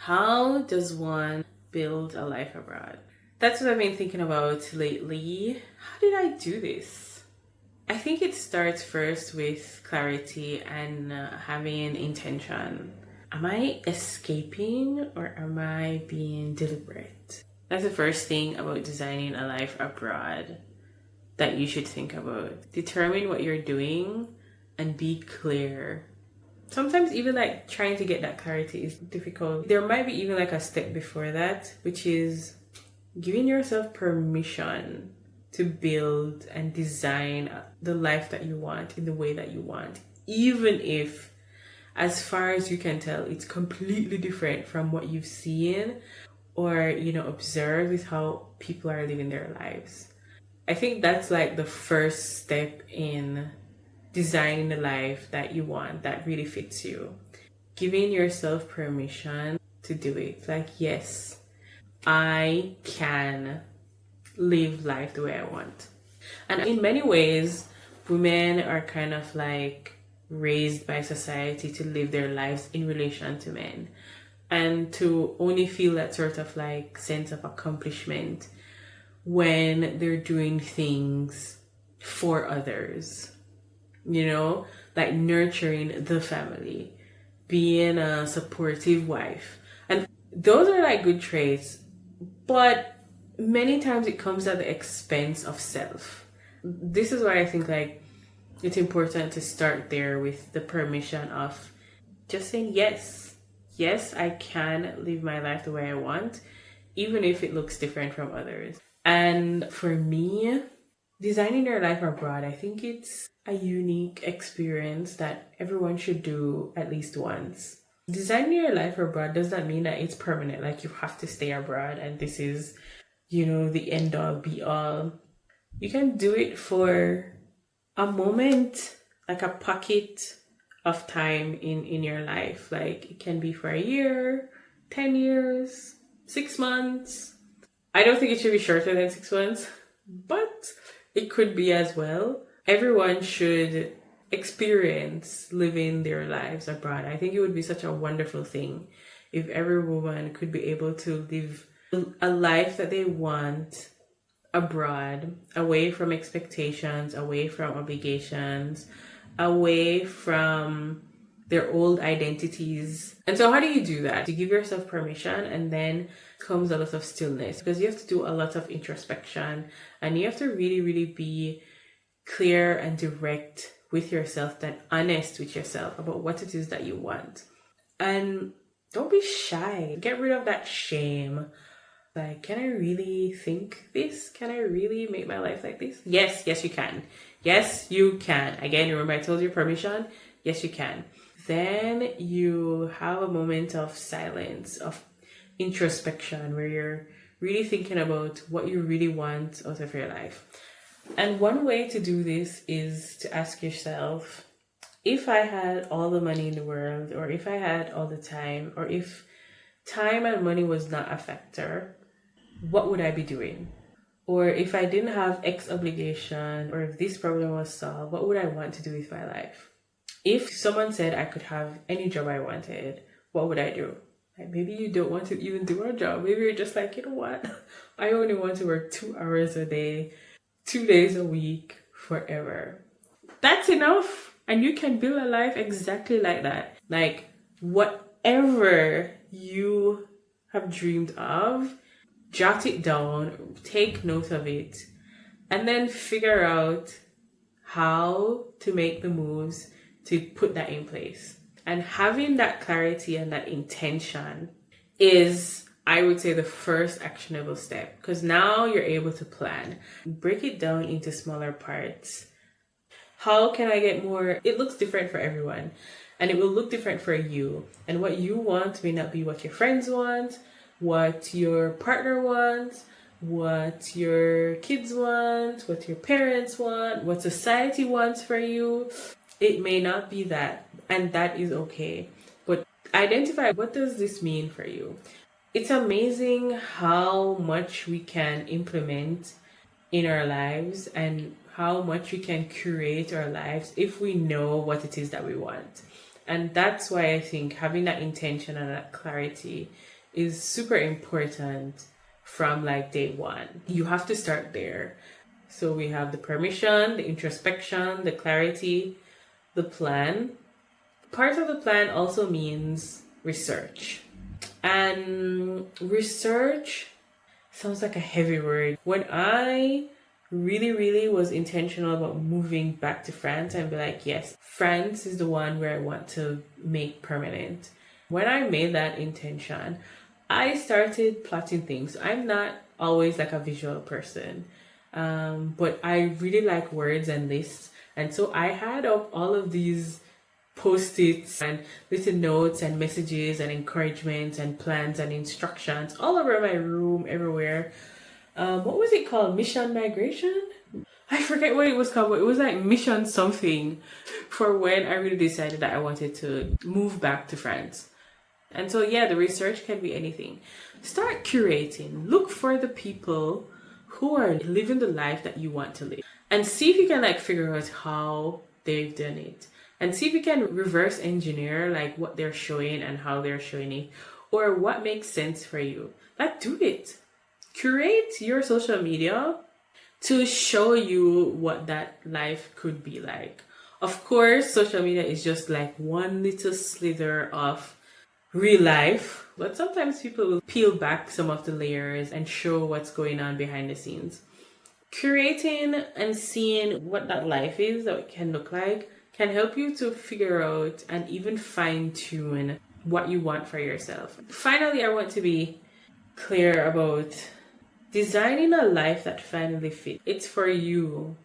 How does one build a life abroad? That's what I've been thinking about lately. How did I do this? I think it starts first with clarity and having an intention. Am I escaping or am I being deliberate? That's the first thing about designing a life abroad that you should think about. Determine what you're doing and be clear. Sometimes even like trying to get that clarity is difficult. There might be even like a step before that, which is giving yourself permission to build and design the life that you want in the way that you want, even if, as far as you can tell, it's completely different from what you've seen or observed with how people are living their lives. I think that's like the first step in designing the life that you want that really fits you. Giving yourself permission to do it. Like, yes, I can live life the way I want. And in many ways, women are kind of like raised by society to live their lives in relation to men and to only feel that sort of like sense of accomplishment when they're doing things for others, like nurturing the family, being a supportive wife. And those are like good traits, but many times it comes at the expense of self. This is why I think like it's important to start there with the permission of just saying yes. Yes, I can live my life the way I want, even if it looks different from others. And for me, designing your life abroad, I think it's a unique experience that everyone should do at least once. Designing your life abroad does not mean that it's permanent, like you have to stay abroad and this is, the end all be all. You can do it for a moment, like a pocket of time in your life. Like it can be for a year, 10 years, 6 months. I don't think it should be shorter than 6 months, but it could be as well. Everyone should experience living their lives abroad. I think it would be such a wonderful thing if every woman could be able to live a life that they want abroad, away from expectations, away from obligations, away from their old identities. And so how do you do that? You give yourself permission, and then comes a lot of stillness, because you have to do a lot of introspection and you have to really, really be clear and direct with yourself, then honest with yourself about what it is that you want. And don't be shy. Get rid of that shame. Like, can I really think this? Can I really make my life like this? Yes, you can. Yes, you can. Again, remember I told you permission? Yes, you can. Then you have a moment of silence, of introspection, where you're really thinking about what you really want out of your life. And one way to do this is to ask yourself, if I had all the money in the world, or if I had all the time, or if time and money was not a factor, what would I be doing? Or if I didn't have X obligation, or if this problem was solved, what would I want to do with my life? If someone said I could have any job I wanted, what would I do? Like, maybe you don't want to even do a job. Maybe you're just like, you know what? I only want to work 2 hours a day, 2 days a week, forever. That's enough. And you can build a life exactly like that. Like, whatever you have dreamed of, jot it down, take note of it, and then figure out how to make the moves to put that in place. And having that clarity and that intention is, I would say, the first actionable step, because now you're able to plan. Break it down into smaller parts. How can I get more? It looks different for everyone, and it will look different for you. And what you want may not be what your friends want, what your partner wants, what your kids want, what your parents want, what society wants for you. It may not be that, and that is okay. But identify, what does this mean for you? It's amazing how much we can implement in our lives and how much we can curate our lives if we know what it is that we want. And that's why I think having that intention and that clarity is super important from like day one. You have to start there. So we have the permission, the introspection, the clarity, the plan. Part of the plan also means research. And research sounds like a heavy word. When I really was intentional about moving back to France and be like, yes, France is the one where I want to make permanent. When I made that intention, I started plotting things. I'm not always like a visual person, but I really like words and lists. And so I had up all of these post-its and little notes and messages and encouragements and plans and instructions all over my room, everywhere. What was it called? Mission Migration? I forget what it was called, but it was like Mission something for when I really decided that I wanted to move back to France. And so, yeah, the research can be anything. Start curating. Look for the people who are living the life that you want to live. And see if you can like figure out how they've done it. And see if you can reverse engineer like what they're showing and how they're showing it. Or what makes sense for you. Like, do it. Curate your social media to show you what that life could be like. Of course, social media is just like one little slither of real life, but sometimes people will peel back some of the layers and show what's going on behind the scenes. Curating and seeing what that life is, that it can look like, can help you to figure out and even fine-tune what you want for yourself. Finally, I want to be clear about designing a life that finally fits. It's for you.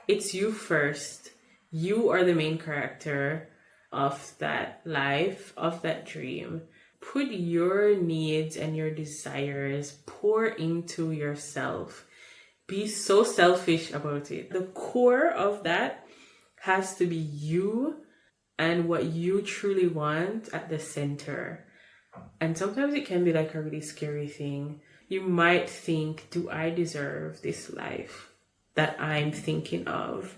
It's you first. You are the main character of that life, of that dream. Put your needs and your desires, pour into yourself. Be so selfish about it. The core of that has to be you and what you truly want at the center. And sometimes it can be like a really scary thing. You might think, do I deserve this life that I'm thinking of?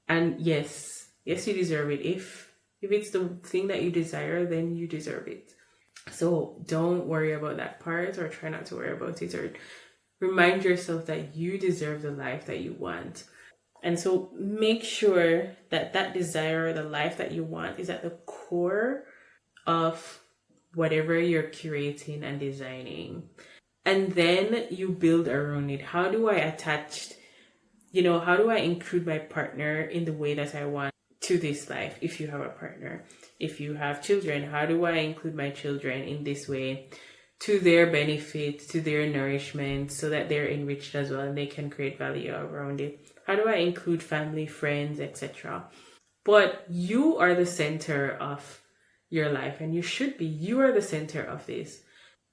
And yes, you deserve it. If it's the thing that you desire, then you deserve it. So don't worry about that part, or try not to worry about it, or remind yourself that you deserve the life that you want. And so make sure that that desire, the life that you want, is at the core of whatever you're curating and designing. And then you build around it. How do I how do I include my partner in the way that I want to this life? If you have a partner, if you have children, how do I include my children in this way to their benefit, to their nourishment, so that they're enriched as well and they can create value around it? How do I include family, friends, etc.? But you are the center of your life, and you should be. You are the center of this.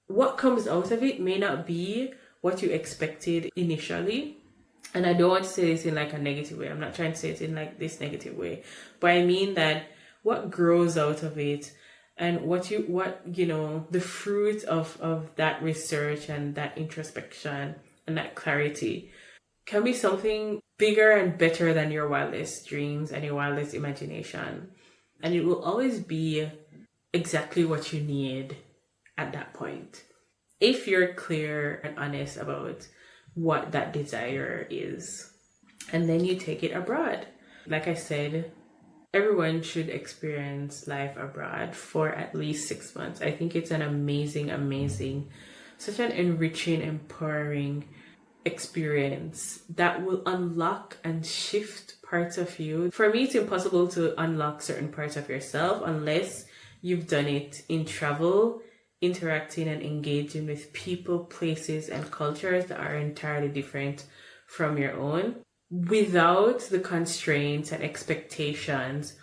What comes out of it may not be what you expected initially. And I don't want to say this in like a negative way. I'm not trying to say it in like this negative way. But I mean that what grows out of it and the fruit of that research and that introspection and that clarity can be something bigger and better than your wildest dreams and your wildest imagination. And it will always be exactly what you need at that point, if you're clear and honest about what that desire is. And then you take it abroad. Like I said, everyone should experience life abroad for at least 6 months. I think it's an amazing, such an enriching, empowering experience that will unlock and shift parts of you. For me, it's impossible to unlock certain parts of yourself unless you've done it in travel, interacting and engaging with people, places, and cultures that are entirely different from your own, without the constraints and expectations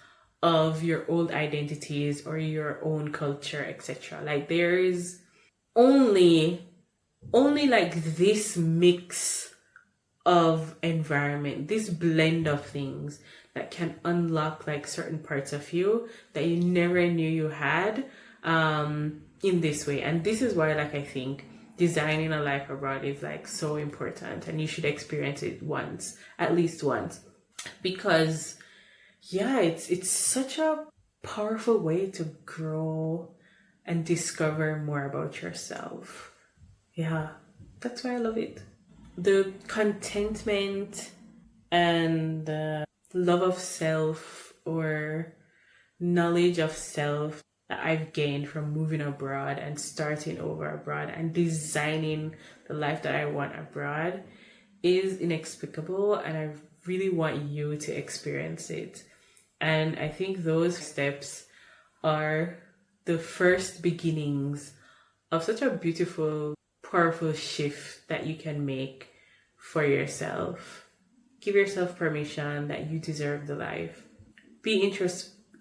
of your old identities or your own culture, etc. Like, there is only like this mix of environment, this blend of things that can unlock like certain parts of you that you never knew you had in this way. And this is why, like, I think designing a life abroad is like so important, and you should experience it once, at least once, because yeah, it's such a powerful way to grow and discover more about yourself. Yeah, that's why I love it. The contentment and the love of self or knowledge of self that I've gained from moving abroad and starting over abroad and designing the life that I want abroad is inexplicable, and I really want you to experience it. And I think those steps are the first beginnings of such a beautiful, powerful shift that you can make for yourself. Give yourself permission that you deserve the life. Be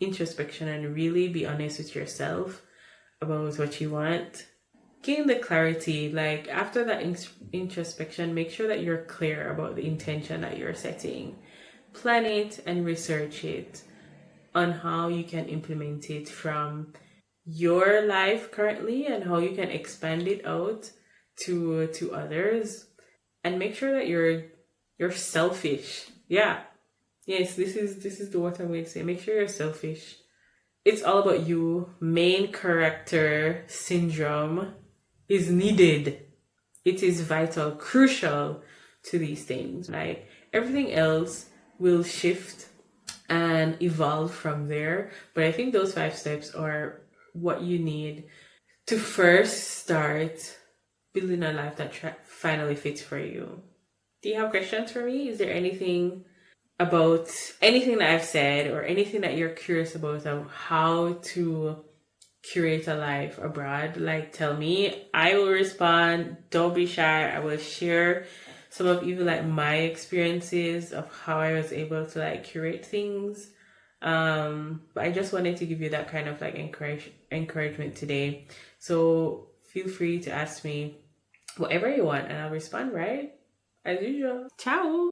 introspection and really be honest with yourself about what you want. Gain the clarity. Like after that introspection, make sure that you're clear about the intention that you're setting. Plan it and research it on how you can implement it from your life currently and how you can expand it out to others. And make sure that you're selfish. Yeah. Yes, this is the what I'm going to say. Make sure you're selfish. It's all about you. Main character syndrome is needed. It is vital, crucial to these things. Like everything else will shift and evolve from there. But I think those 5 steps are what you need to first start building a life that finally fits for you. Do you have questions for me? Is there anything about anything that I've said or anything that you're curious about of how to curate a life abroad? Like, tell me. I will respond. Don't be shy. I will share some of even like my experiences of how I was able to like curate things. But I just wanted to give you that kind of like encouragement today. So feel free to ask me whatever you want and I'll respond, right? As usual. Ciao.